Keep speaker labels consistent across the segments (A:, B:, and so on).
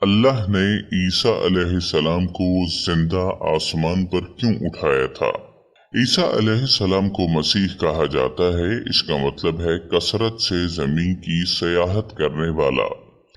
A: अल्लाह ने ईसा अलैहिस्सलाम को जिंदा आसमान पर क्यों उठाया था? ईसा अलैहिस्सलाम को मसीह कहा जाता है। इसका मतलब है कसरत से जमीन की सयाहत करने वाला,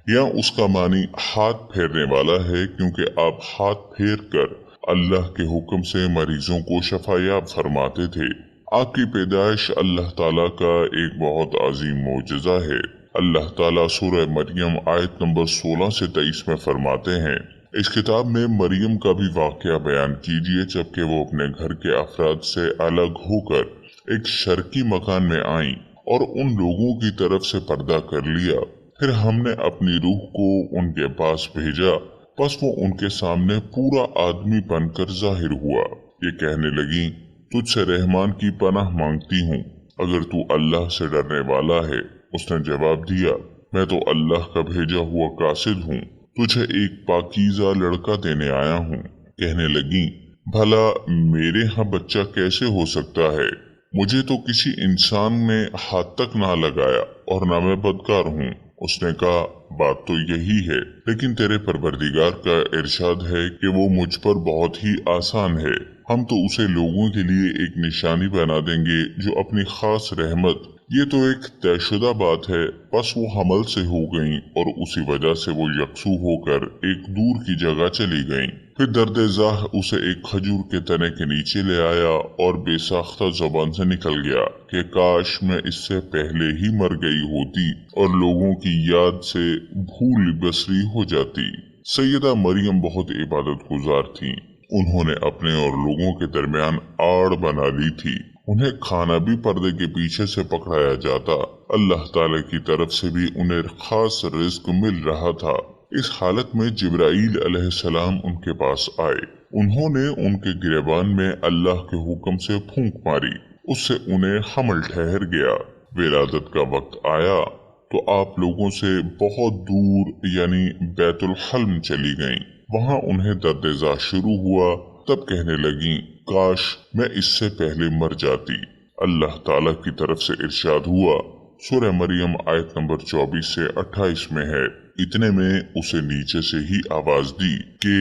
A: या उसका मानी हाथ फेरने वाला है, क्योंकि आप हाथ फेर कर अल्लाह के हुक्म से मरीजों को शफायाब फरमाते थे। आपकी पैदाइश अल्लाह ताला का एक बहुत अजीम मोजज़ा है। अल्लाह ताला सूरह मरियम आयत नंबर 16 से 23 में फरमाते हैं, इस किताब में मरियम का भी वाक़या बयान कीजिए जबकि वो अपने घर के अफराद से अलग होकर एक शर्की मकान में आईं और उन लोगों की तरफ से पर्दा कर लिया। फिर हमने अपनी रूह को उनके पास भेजा, बस वो उनके सामने पूरा आदमी बनकर जाहिर हुआ। ये कहने लगी, तुझसे रहमान की पनाह मांगती हूँ, अगर तू अल्लाह से डरने वाला है। उसने जवाब दिया, मैं तो अल्लाह का भेजा हुआ कासिद हूँ, तुझे एक पाकीज़ा लड़का देने आया हूँ। कहने लगी, भला मेरे यहाँ बच्चा कैसे हो सकता है? मुझे तो किसी इंसान ने हाथ तक ना लगाया और ना मैं बदकार हूँ। उसने कहा, बात तो यही है, लेकिन तेरे परवरदिगार का इरशाद है कि वो मुझ पर बहुत ही आसान है। हम तो उसे लोगों के लिए एक निशानी बना देंगे जो अपनी खास रहमत, ये तो एक तयशुदा बात है, बस वो हमल से हो गईं और उसी वजह से वो यकसू होकर एक दूर की जगह चली गईं। फिर दर्द-ए-ज़ाह उसे एक खजूर के तने के नीचे ले आया और बेसाख्ता ज़बान से निकल गया कि काश मैं इससे पहले ही मर गई होती और लोगों की याद से भूल बसरी हो जाती। सैयदा मरियम बहुत इबादत गुजार थीं। उन्होंने अपने और लोगों के दरमियान आड़ बना ली थी। उन्हें खाना भी पर्दे के पीछे से पकड़ाया जाता। अल्लाह ताला की तरफ से भी उन्हें खास रिज़्क मिल रहा था। इस हालत में जिब्राईल अलैहिस्सलाम उनके पास आए। उन्होंने उनके गिरेबान में अल्लाह के हुक्म से फूंक मारी, उससे उन्हें हमल ठहर गया। विलादत का वक्त आया तो आप लोगों से बहुत दूर यानी बैतुल हल्म चली गईं। वहाँ उन्हें दर्द-ए-ज़ाह शुरू हुआ। तब कहने लगी, काश मैं इससे पहले मर जाती। अल्लाह ताला की तरफ से इरशाद हुआ, सूरह मरियम आयत नंबर 24 से 28 में है, इतने में उसे नीचे से ही आवाज दी कि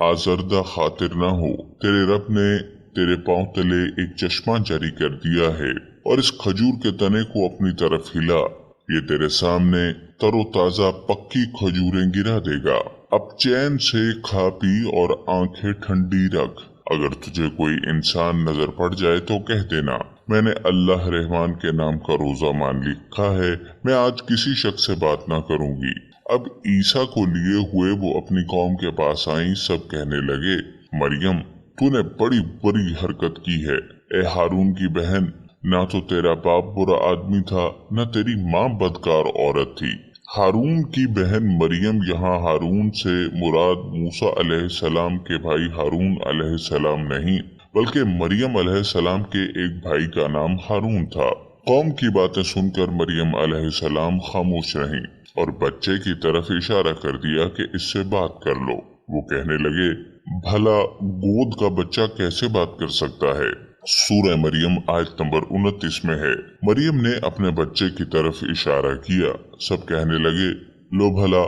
A: आजरदा खातिर ना हो, तेरे रब ने तेरे पांव तले एक चश्मा जारी कर दिया है और इस खजूर के तने को अपनी तरफ हिला, ये तेरे सामने तरोताजा पक्की खजूरें गिरा देगा। अब चैन से खा पी और आंखें ठंडी रख। अगर तुझे कोई इंसान नजर पड़ जाए तो कह देना, मैंने अल्लाह रहमान के नाम का रोजा मान लिखा है, मैं आज किसी शख्स से बात ना करूंगी। अब ईसा को लिए हुए वो अपनी कौम के पास आई। सब कहने लगे, मरियम तूने बड़ी बुरी हरकत की है। ए हारून की बहन, ना तो तेरा बाप बुरा आदमी था, न तेरी माँ बदकार औरत थी। हारून की बहन मरियम, यहाँ हारून से मुराद मूसा अलैहिस्सलाम के भाई हारून अलैहिस्सलाम नहीं, बल्कि मरियम अलैहिस्सलाम के एक भाई का नाम हारून था। कौम की बातें सुनकर मरियम अलैहिस्सलाम खामोश रहीं और बच्चे की तरफ इशारा कर दिया कि इससे बात कर लो। वो कहने लगे, भला गोद का बच्चा कैसे बात कर सकता है? सूरह मरियम आयत नंबर 29 में है। मरियम ने अपने बच्चे की तरफ इशारा किया। सब कहने लगे, लो भला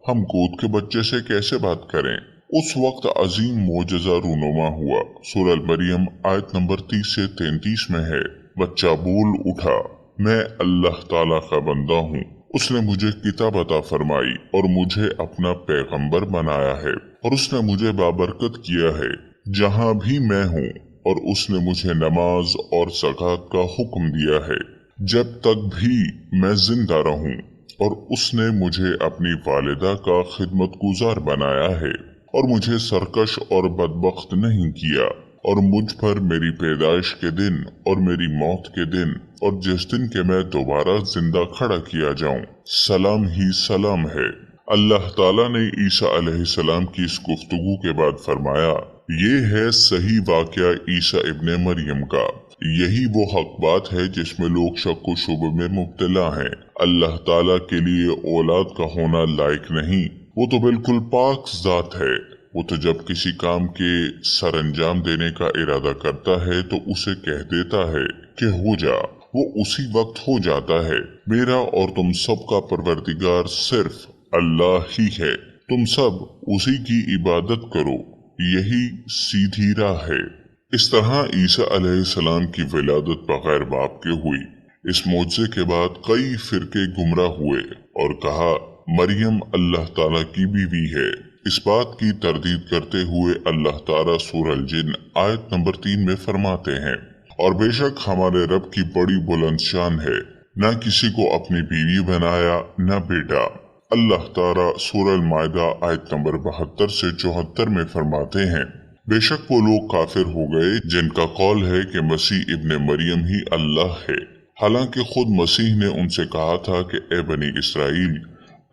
A: हम गोद के बच्चे से कैसे बात करें? उस वक्त अजीम मोजज़ा रूनुमा हुआ। सूरह मरियम आयत नंबर 30 से 33 में है, बच्चा बोल उठा, मैं अल्लाह ताला का बंदा हूँ, उसने मुझे किताब अता फरमाई और मुझे अपना पैगंबर बनाया है और उसने मुझे बाबरकत किया है जहाँ भी मैं हूँ, और उसने मुझे नमाज और ज़कात का हुक्म दिया है जब तक भी मैं जिंदा रहूं, और उसने मुझे अपनी वालिदा का खिदमतगुजार बनाया है और मुझे सरकश और बदबख्त नहीं किया, और मुझ पर मेरी पैदाइश के दिन और मेरी मौत के दिन और जिस दिन के मैं दोबारा जिंदा खड़ा किया जाऊं, सलाम ही सलाम है। अल्लाह ताला ने ईसा अलैहिस्सलाम की इस गुफ्तगू के बाद फरमाया, ये है सही वाक़या ईसा इब्ने मरियम का। यही वो हक बात है जिसमें लोग शक व शुबे में मुब्तला हैं। अल्लाह ताला के लिए औलाद का होना लायक नहीं, वो तो बिल्कुल पाक ज़ात है। वो तो जब किसी काम के सर अंजाम देने का इरादा करता है तो उसे कह देता है कि हो जा, वो उसी वक्त हो जाता है। मेरा और तुम सबका परवरदिगार सिर्फ अल्लाह ही है। तुम सब उसी की इबादत करो, यही सीधी राह है। इस तरह ईसा अलैहिस्सलाम की विलादत बगैर बाप के हुई। इस मौजज़े के बाद कई फिरके गुमराह हुए और कहा मरियम अल्लाह ताला की बीवी है। इस बात की तरदीद करते हुए अल्लाह ताला सूरह अल-जिन आयत नंबर 3 में फरमाते हैं, और बेशक हमारे रब की बड़ी बुलंद शान है, न किसी को अपनी बीवी बनाया न बेटा। अल्लाह ताला सूरह अल-माइदा आयत नंबर 72 से 74 में फरमाते हैं, बेशक वो लोग काफिर हो गए जिनका कौल है कि मसीह इब्ने मरियम ही अल्लाह है, हालांकि खुद मसीह ने उनसे कहा था कि ए बनी इसराइल,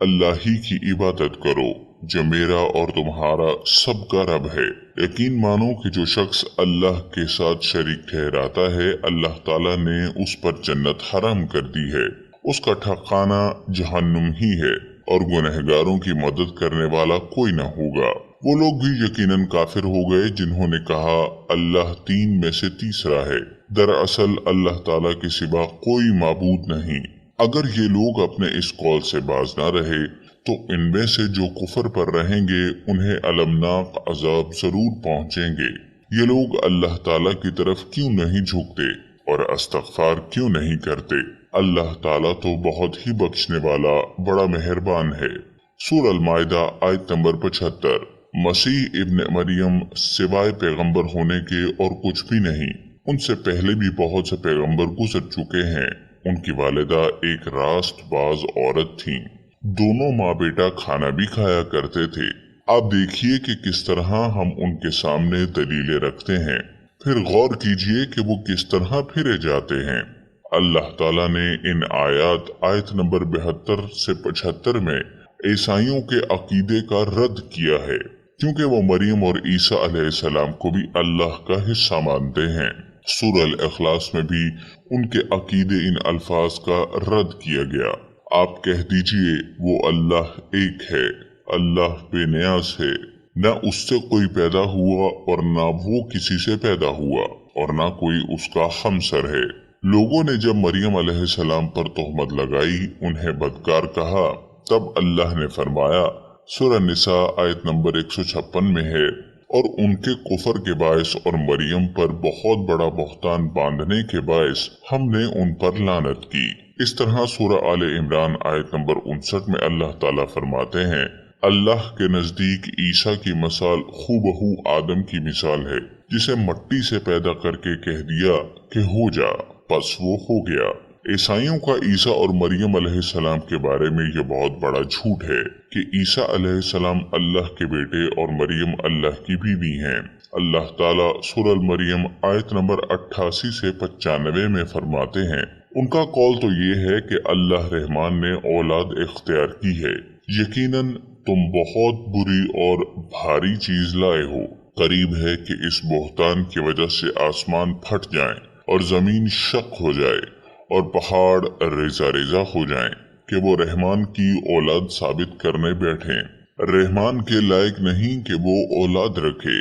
A: अल्लाह ही की इबादत करो जो मेरा और तुम्हारा सबका रब है। यकीन मानो कि जो शख्स अल्लाह के साथ शरीक ठहराता है, अल्लाह ताला ने उस पर जन्नत हराम कर दी है, उसका ठिकाना जहन्नुम ही है, और गुनहगारों की मदद करने वाला कोई न होगा। वो लोग भी यकीनन काफिर हो गए जिन्होंने कहा अल्लाह तीन में से तीसरा है। दरअसल अल्लाह ताला के सिवा कोई माबूद नहीं। अगर ये लोग अपने इस कौल से बाज ना रहे तो इनमें से जो कुफर पर रहेंगे उन्हें अलमनाक अजाब जरूर पहुंचेंगे। ये लोग अल्लाह ताला की तरफ क्यों नहीं झुकते और इस्तग़फ़ार क्यों नहीं करते? अल्लाह ताला तो बहुत ही बख्शने वाला बड़ा मेहरबान है। सूरह अल-माइदा आयत नंबर 75। मसीह इब्ने मरियम सिवाय पैगंबर होने के और कुछ भी नहीं। उनसे पहले भी बहुत से पैगंबर गुजर चुके हैं। उनकी वालिदा एक रास्तबाज औरत थीं। दोनों माँ बेटा खाना भी खाया करते थे। आप देखिए कि किस तरह हम उनके सामने दलीलें रखते हैं, फिर गौर कीजिए कि वो किस तरह फिरे जाते हैं। अल्लाह ताला ने इन आयत नंबर 72 से 75 में ईसाइयों के अकीदे का रद्द किया है, क्योंकि वो मरियम और ईसा अलैहिस्सलाम को भी अल्लाह का हिस्सा मानते हैं। सूरह अल-इखलास में भी उनके अकीदे इन अल्फाज का रद्द किया गया। आप कह दीजिए वो अल्लाह एक है, अल्लाह बेनियाज है, न उससे कोई पैदा हुआ और न वो किसी से पैदा हुआ और न कोई उसका हमसर है। लोगों ने जब मरियम अलैहिस्सलाम पर तोहमत लगाई, उन्हें बदकार कहा, तब अल्लाह ने फरमाया, सूरह निसा आयत नंबर 156 में है, और उनके कुफर के बायस और मरियम पर बहुत बड़ा बहतान बांधने के बायस हमने उन पर लानत की। इस तरह सूरह आले इमरान आयत नंबर 59 में अल्लाह ताला फरमाते हैं, अल्लाह के नजदीक ईसा की मिसाल खूबहू आदम की मिसाल है, जिसे मट्टी से पैदा करके कह दिया कि हो जा, बस वो हो गया। ईसाइयों का ईसा और मरियम अलैहिस्सलाम के बारे में ये बहुत बड़ा झूठ है कि ईसा अलैहिस्सलाम अल्लाह के बेटे और मरियम अल्लाह की बीवी हैं। अल्लाह ताला सूरह मरियम आयत नंबर 88 से 95 में फरमाते हैं, उनका कौल तो ये है कि अल्लाह रहमान ने औलाद इख्तियार की है। यकीनन तुम बहुत बुरी और भारी चीज लाए हो। करीब है कि इस बोहतान की वजह से आसमान फट जाएं और जमीन शक हो जाए और पहाड़ रेजा रेजा हो जाएं कि वो रहमान की औलाद साबित करने बैठे। रहमान के लायक नहीं कि वो औलाद रखे।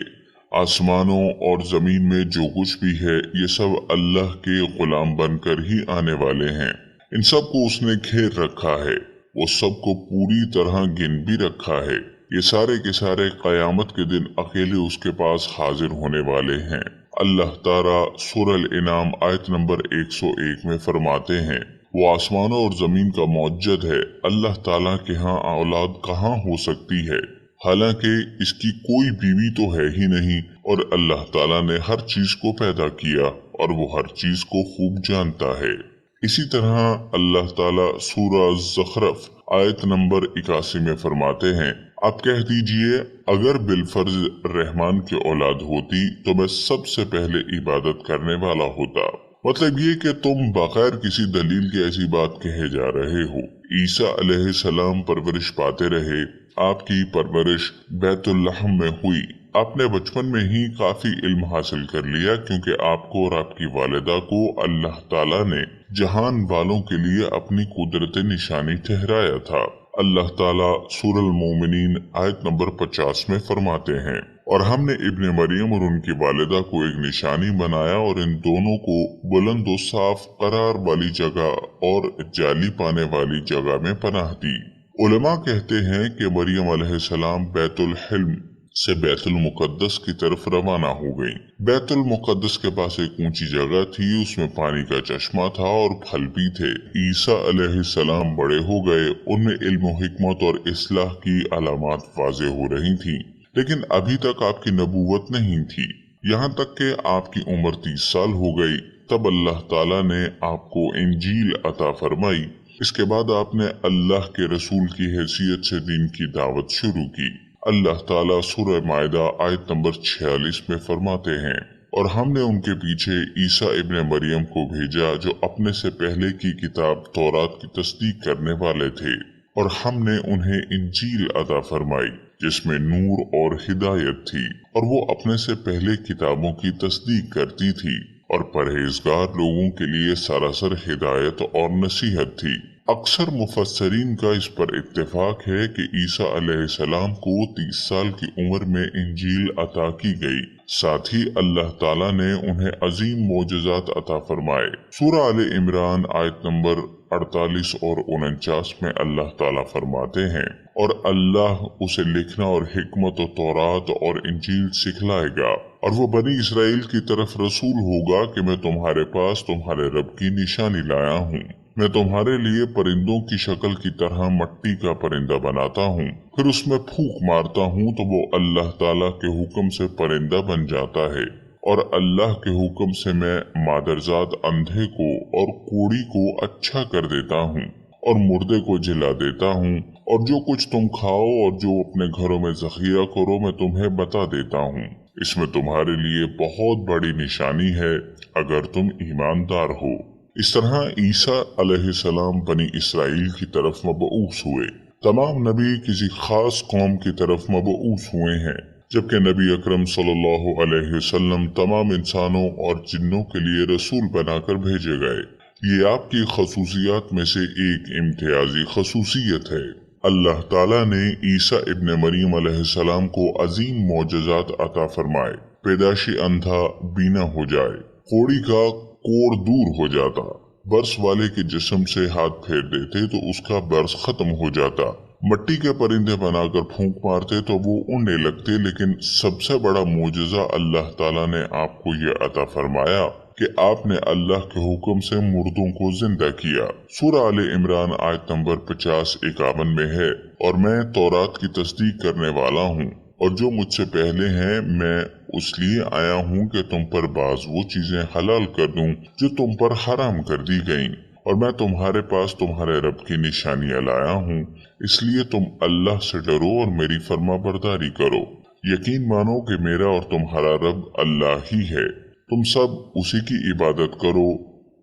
A: आसमानों और जमीन में जो कुछ भी है ये सब अल्लाह के गुलाम बनकर ही आने वाले हैं। इन सब को उसने घेर रखा है, वो सबको पूरी तरह गिन भी रखा है। ये सारे के सारे कयामत के दिन अकेले उसके पास हाजिर होने वाले हैं। अल्लाह ताला सूरह अल-इनाम आयत नंबर 101 में फरमाते हैं, वो आसमानों और जमीन का मौजूद है। अल्लाह ताला के यहाँ औलाद कहाँ हो सकती है, हालांकि इसकी कोई बीवी तो है ही नहीं, और अल्लाह ताला ने हर चीज को पैदा किया और वो हर चीज को खूब जानता है। इसी तरह अल्लाह ताला सूरह ज़ुखरफ आयत नंबर 81 में फरमाते हैं, आप कह दीजिए अगर बिलफर्ज रहमान की औलाद होती तो मैं सबसे पहले इबादत करने वाला होता। मतलब ये कि तुम बगैर किसी दलील के ऐसी बात कहे जा रहे हो। ईसा अलैहिस्सलाम परवरिश पाते रहे, आपकी परवरिश बैतुल्लहम में हुई। आपने बचपन में ही काफी इल्म हासिल कर लिया, क्योंकि आपको और आपकी वालिदा को अल्लाह ताला ने जहान वालों के लिए अपनी कुदरत निशानी ठहराया था। अल्लाह ताला सूरह मोमिनीन आयत नंबर 50 में फरमाते हैं, और हमने इब्ने मरियम और उनकी वालिदा को एक निशानी बनाया और इन दोनों को बुलंद और साफ करार वाली जगह और जाली पाने वाली जगह में पनाह दी। उलमा कहते हैं कि मरियम अलैहिस्सलाम बैतुल हिल्म से बैतुल मुकद्दस की तरफ रवाना हो गई। बैतुल मुकद्दस के पास एक ऊंची जगह थी, उसमें पानी का चश्मा था और फल भी थे। ईसा अलैहिस्सलाम बड़े हो गए, उनमें इल्म, हिकमत और इस्लाह की अलामात वाज़े हो रही थी, लेकिन अभी तक आपकी नबूवत नहीं थी। यहाँ तक कि आपकी उम्र 30 साल हो गई, तब अल्लाह ताला ने आपको इंजील अता फरमाई। इसके बाद आपने अल्लाह के रसूल की हैसियत से दीन की दावत शुरू की। अल्लाह ताला सूरह माइदा आयत नंबर 46 में फरमाते हैं, और हमने उनके पीछे ईसा इब्ने मरियम को भेजा जो अपने से पहले की किताब तौरात की तस्दीक करने वाले थे, और हमने उन्हें इंजील अता फरमाई जिसमें नूर और हिदायत थी, और वो अपने से पहले किताबों की तस्दीक करती थी और परहेजगार लोगों के लिए सरासर हिदायत और नसीहत थी। अक्सर मुफस्सरीन का इस पर इत्तेफाक है कि ईसा अलैहिस्सलाम को 30 साल की उम्र में इंजील अता की गई। साथ ही अल्लाह ताला ने उन्हें अजीम मोजज़ात अता फरमाए। सूरह आले इमरान आयत नंबर 48 और 49 में अल्लाह ताला फरमाते हैं, और अल्लाह उसे लिखना और हिकमत और तौरात और इंजील सिखलाएगा, और वो बनी इसराइल की तरफ रसूल होगा कि मैं तुम्हारे पास तुम्हारे रब की निशानी लाया हूँ। मैं तुम्हारे लिए परिंदों की शक्ल की तरह मट्टी का परिंदा बनाता हूँ, फिर उसमें फूंक मारता हूँ तो वो अल्लाह ताला के हुक्म से परिंदा बन जाता है, और अल्लाह के हुक्म से मैं मादरजात अंधे को और कोढ़ी को अच्छा कर देता हूँ, और मुर्दे को जिला देता हूँ, और जो कुछ तुम खाओ और जो अपने घरों में जखीरा करो मैं तुम्हें बता देता हूँ। इसमें तुम्हारे लिए बहुत बड़ी निशानी है अगर तुम ईमानदार हो। इस तरह ईसा अलैहिस्सलाम बनी इसराइल की तरफ मबऊस हुए। तमाम नबी किसी खास कौम की तरफ मबऊस हुए हैं, जबकि नबी अकरम सल्लल्लाहु अलैहि वसल्लम तमाम इंसानों और जिन्नों के लिए रसूल बनाकर भेजे गए। ये आपकी खसूसियात में से एक इम्तियाजी खसूसियत है। अल्लाह ताला ने ईसा इब्ने मरियम अलैहिस्सलाम को अजीम मोजज़ात अता फरमाए। पैदाशी अंधा बीना हो जाए, कोढ़ी का कोढ़ दूर हो जाता, बर्स वाले के जिस्म से हाथ फेर देते तो उसका बर्स खत्म हो जाता, मट्टी के परिंदे बनाकर फूंक मारते तो वो उड़ने लगते। लेकिन सबसे बड़ा मोजज़ा अल्लाह ताला ने आपको ये अता फरमाया कि आपने अल्लाह के हुक्म से मुर्दों को जिंदा किया। सूरह आले इमरान आयत नंबर 50-51 में है, और मैं तौरात की तस्दीक करने वाला हूँ, और जो मुझसे पहले हैं मैं उसलिए आया हूँ कि तुम पर बाज वो चीजें हलाल कर दूं जो तुम पर हराम कर दी गईं, और मैं तुम्हारे पास तुम्हारे रब की निशानियां लाया हूँ, इसलिए तुम अल्लाह से डरो और मेरी फर्मा बरदारी करो। यकीन मानो कि मेरा और तुम्हारा रब अल्लाह ही है, तुम सब उसी की इबादत करो,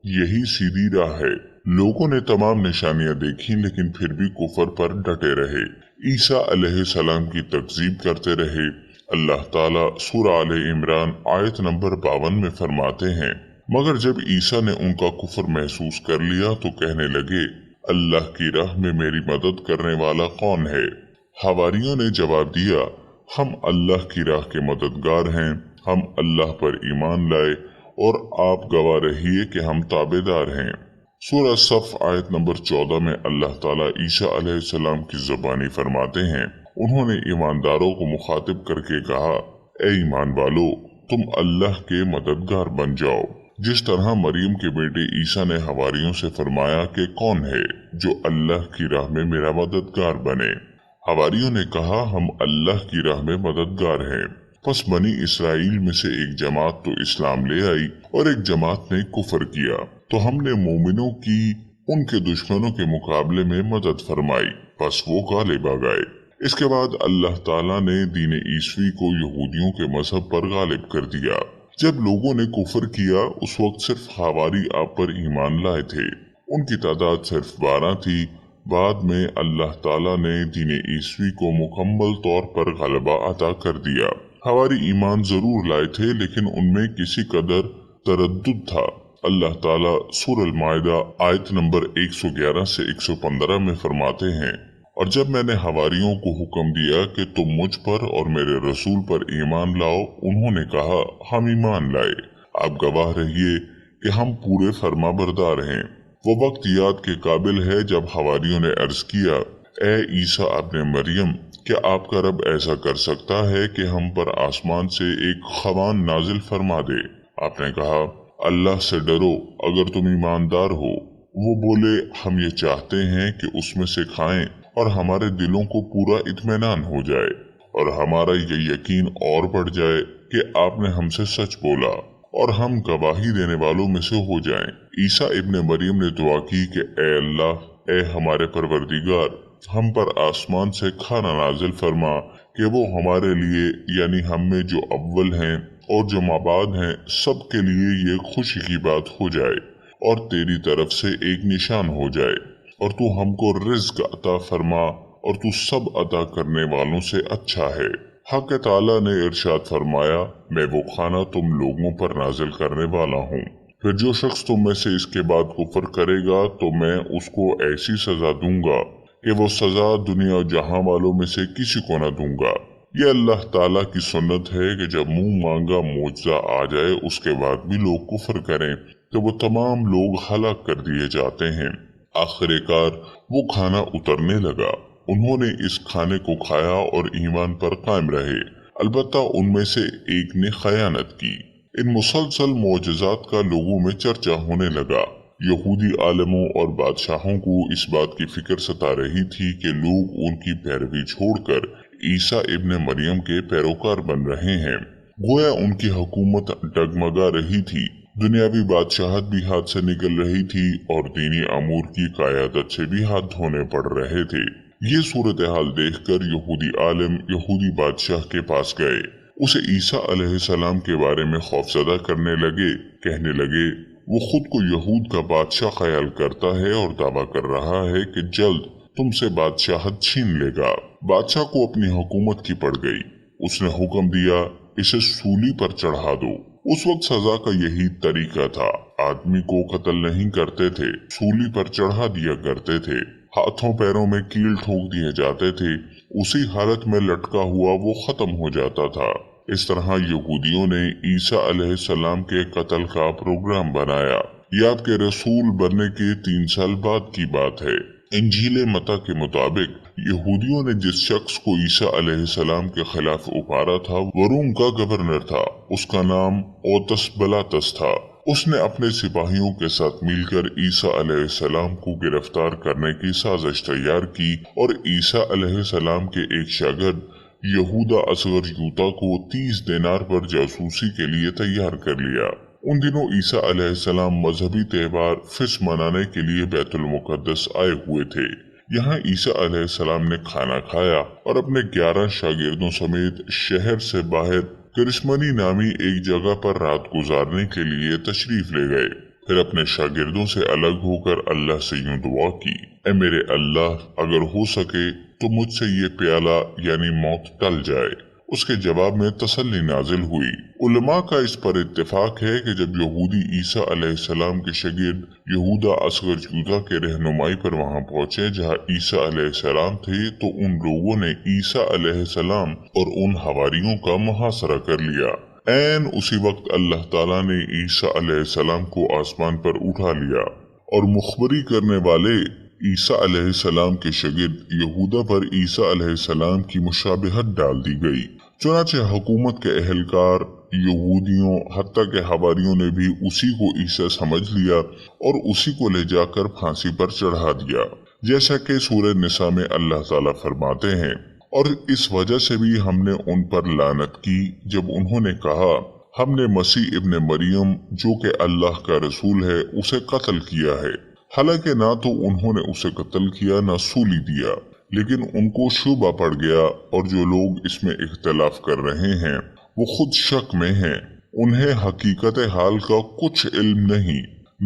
A: यही सीधी राह है। लोगों ने तमाम निशानियां देखी लेकिन फिर भी कुफर पर डटे रहे, ईसा अलैहिस्सलाम की तकजीब करते रहे। अल्लाह ताला सूरह आले इमरान आयत नंबर 52 में फरमाते हैं, मगर जब ईसा ने उनका कुफर महसूस कर लिया तो कहने लगे, अल्लाह की राह में मेरी मदद करने वाला कौन है? हवारियों ने जवाब दिया, हम अल्लाह की राह के मददगार हैं, हम अल्लाह पर ईमान लाए और आप गवाह रहिए कि हम ताबेदार हैं। सूरह सफ आयत नंबर 14 में अल्लाह ताला ईसा अलैहिस्सलाम की ज़बानी फरमाते हैं, उन्होंने ईमानदारों को मुखातिब करके कहा, ए ईमान वालो, तुम अल्लाह के मददगार बन जाओ। जिस तरह मरियम के बेटे ईसा ने हवारियों से फरमाया कि कौन है जो अल्लाह की राह में मेरा मददगार बने। हवारियों ने कहा, हम अल्लाह की राह में मददगार हैं। बस बनी इसराइल में से एक जमात तो इस्लाम ले आई और एक जमात ने कुफर किया, तो हमने मोमिनों की उनके दुश्मनों के मुकाबले में मदद फरमाई, बस वो गालिब आ गए। इसके बाद अल्लाह ताला ने दीन ईसवी को यहूदियों के मजहब पर गालिब कर दिया। जब लोगों ने कुफर किया उस वक्त सिर्फ हवारी आप पर ईमान लाए थे, उनकी तादाद सिर्फ 12 थी। बाद में अल्लाह ताला ने दीन ईसवी को मुकम्मल तौर पर गलबा अता कर दिया। हवारी ईमान जरूर लाए थे लेकिन उनमें किसी कदर तरद्दुद था। अल्लाह ताला सूरह माइदा आयत नंबर 111 से 115 में फरमाते हैं, और जब मैंने हवारियों को हुक्म दिया कि तुम मुझ पर और मेरे रसूल पर ईमान लाओ, उन्होंने कहा, हम ईमान लाए, आप गवाह रहिए कि हम पूरे फर्माबरदार हैं। वो वक्त याद के काबिल है जब हवारियों ने अर्ज किया, اے عیسیٰ ابن مریم، کیا آپ کا رب ایسا کر سکتا ہے کہ ہم پر آسمان سے ایک خوان نازل فرما دے؟ آپ نے کہا، اللہ سے ڈرو اگر تم ایماندار ہو۔ وہ بولے، ہم یہ چاہتے ہیں کہ اس میں سے کھائیں اور ہمارے دلوں کو پورا اطمینان ہو جائے اور ہمارا یہ یقین اور بڑھ جائے کہ آپ نے ہم سے سچ بولا اور ہم گواہی دینے والوں میں سے ہو جائیں۔ عیسیٰ ابن مریم نے دعا کی کہ اے اللہ، اے ہمارے پروردگار، ہم پر آسمان سے کھانا نازل فرما کہ وہ ہمارے لیے یعنی ہم میں جو اول ہیں اور جو مابعد ہیں سب کے لیے یہ خوشی کی بات ہو جائے اور تیری طرف سے ایک نشان ہو جائے، اور تو ہم کو رزق عطا فرما اور تو سب عطا کرنے والوں سے اچھا ہے۔ حق تعالیٰ نے ارشاد فرمایا، میں وہ کھانا تم لوگوں پر نازل کرنے والا ہوں، پھر جو شخص تم میں سے اس کے بعد کفر کرے گا تو میں اس کو ایسی سزا دوں گا کہ وہ سزا دنیا و جہاں والوں میں سے کسی کو نہ دوں گا۔ یہ اللہ تعالیٰ کی سنت ہے کہ جب منہ مانگا معجزہ آ جائے اس کے بعد بھی لوگ کفر کریں تو وہ تمام لوگ ہلاک کر دیے جاتے ہیں۔ آخر کار وہ کھانا اترنے لگا، انہوں نے اس کھانے کو کھایا اور ایمان پر قائم رہے، البتہ ان میں سے ایک نے خیانت کی۔ ان مسلسل معجزات کا لوگوں میں چرچا ہونے لگا۔ یہودی عالموں اور بادشاہوں کو اس بات کی فکر ستا رہی تھی کہ لوگ ان کی پیروی چھوڑ کر عیسیٰ ابن مریم کے پیروکار بن رہے ہیں، گویا ان کی حکومت ڈگمگا رہی تھی، دنیاوی بادشاہت بھی ہاتھ سے نکل رہی تھی اور دینی امور کی قیادت سے بھی ہاتھ دھونے پڑ رہے تھے۔ یہ صورتحال دیکھ کر یہودی عالم یہودی بادشاہ کے پاس گئے، اسے عیسیٰ علیہ السلام کے بارے میں خوفزدہ کرنے لگے، کہنے لگے وہ خود کو یہود کا بادشاہ خیال کرتا ہے اور دعویٰ کر رہا ہے کہ جلد تم سے بادشاہت چھین لے گا۔ بادشاہ کو اپنی حکومت کی پڑ گئی، اس نے حکم دیا اسے سولی پر چڑھا دو۔ اس وقت سزا کا یہی طریقہ تھا، آدمی کو قتل نہیں کرتے تھے، سولی پر چڑھا دیا کرتے تھے، ہاتھوں پیروں میں کیل ٹھوک دیے جاتے تھے، اسی حالت میں لٹکا ہوا وہ ختم ہو جاتا تھا۔ اس طرح یہودیوں نے عیسیٰ علیہ السلام کے قتل کا پروگرام بنایا۔ یہ آپ کے رسول بننے کے 3 سال بعد کی بات ہے۔ انجیل متی کے مطابق یہودیوں نے جس شخص کو عیسیٰ علیہ السلام کے خلاف اتارا تھا وہ روم کا گورنر تھا، اس کا نام اوتس بلاتس تھا۔ اس نے اپنے سپاہیوں کے ساتھ مل کر عیسیٰ علیہ السلام کو گرفتار کرنے کی سازش تیار کی اور عیسیٰ علیہ السلام کے ایک شاگرد یہودا اصغر یوتا کو 30 دینار پر جاسوسی کے لیے تیار کر لیا۔ ان دنوں عیسیٰ علیہ السلام مذہبی تہوار فصح منانے کے لیے بیت المقدس آئے ہوئے تھے۔ یہاں عیسیٰ علیہ السلام نے کھانا کھایا اور اپنے 11 شاگردوں سمیت شہر سے باہر کرسمنی نامی ایک جگہ پر رات گزارنے کے لیے تشریف لے گئے، پھر اپنے شاگردوں سے الگ ہو کر اللہ سے یوں دعا کی، اے میرے اللہ، اگر ہو سکے تو مجھ سے یہ پیالہ یعنی موت ٹل جائے۔ اس کے جواب میں تسلی نازل ہوئی۔ علماء کا اس پر اتفاق ہے کہ جب یہودی عیسیٰ علیہ السلام کے شاگرد یہودا اصغر یودا کے رہنمائی پر وہاں پہنچے جہاں عیسیٰ علیہ السلام تھے تو ان لوگوں نے عیسیٰ علیہ السلام اور ان حواریوں کا محاصرہ کر لیا۔ عین اسی وقت اللہ تعالیٰ نے عیسیٰ علیہ السلام کو آسمان پر اٹھا لیا اور مخبری کرنے والے عیسیٰ علیہ السلام کے شاگرد یہودا پر عیسیٰ علیہ السلام کی مشابہت ڈال دی گئی۔ چنانچہ حکومت کے اہلکار یہودیوں حتیٰ کہ حواریوں نے بھی اسی کو عیسیٰ سمجھ لیا اور اسی کو لے جا کر پھانسی پر چڑھا دیا، جیسا کہ سورہ نساء میں اللہ تعالیٰ فرماتے ہیں، اور اس وجہ سے بھی ہم نے ان پر لعنت کی جب انہوں نے کہا ہم نے مسیح ابن مریم جو کہ اللہ کا رسول ہے اسے قتل کیا ہے، حالانکہ نہ تو انہوں نے اسے قتل کیا نہ سولی دیا، لیکن ان کو شبہ پڑ گیا اور جو لوگ اس میں اختلاف کر رہے ہیں وہ خود شک میں ہیں، انہیں حقیقت حال کا کچھ علم نہیں،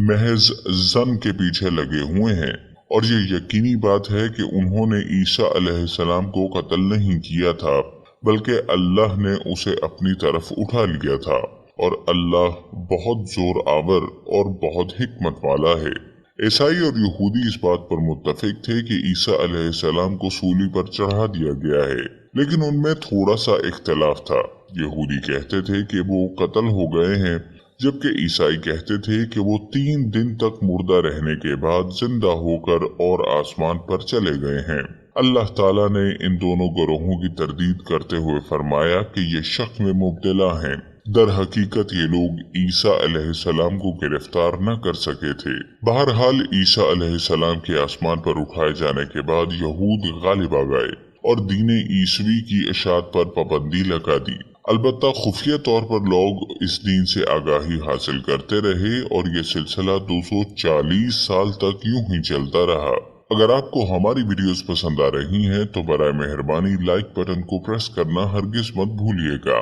A: محض ظن کے پیچھے لگے ہوئے ہیں، اور یہ یقینی بات ہے کہ انہوں نے عیسیٰ علیہ السلام کو قتل نہیں کیا تھا بلکہ اللہ نے اسے اپنی طرف اٹھا لیا تھا، اور اللہ بہت زور آور اور بہت حکمت والا ہے۔ عیسائی اور یہودی اس بات پر متفق تھے کہ عیسیٰ علیہ السلام کو سولی پر چڑھا دیا گیا ہے، لیکن ان میں تھوڑا سا اختلاف تھا۔ یہودی کہتے تھے کہ وہ قتل ہو گئے ہیں، جبکہ عیسائی کہتے تھے کہ وہ 3 دن تک مردہ رہنے کے بعد زندہ ہو کر اور آسمان پر چلے گئے ہیں۔ अल्लाह ताला ने इन दोनों गिरोहों की तरदीद करते हुए फरमाया कि ये शक में मुब्तला हैं। दर हकीकत ये लोग ईसा अलैहिस्सलाम को गिरफ्तार न कर सके थे। बहरहाल ईसा अलैहिस्सलाम के आसमान पर उठाए जाने के बाद यहूद गालिब आ गए और दीन ईसवी की इशाअत पर पाबंदी लगा दी। अलबत्ता खुफिया तौर पर लोग इस दीन से आगाही हासिल करते रहे और ये सिलसिला 240 साल तक यूं ही चलता रहा। अगर आपको हमारी वीडियोस पसंद आ रही हैं तो बराए मेहरबानी लाइक बटन को प्रेस करना हरगिज मत भूलिएगा।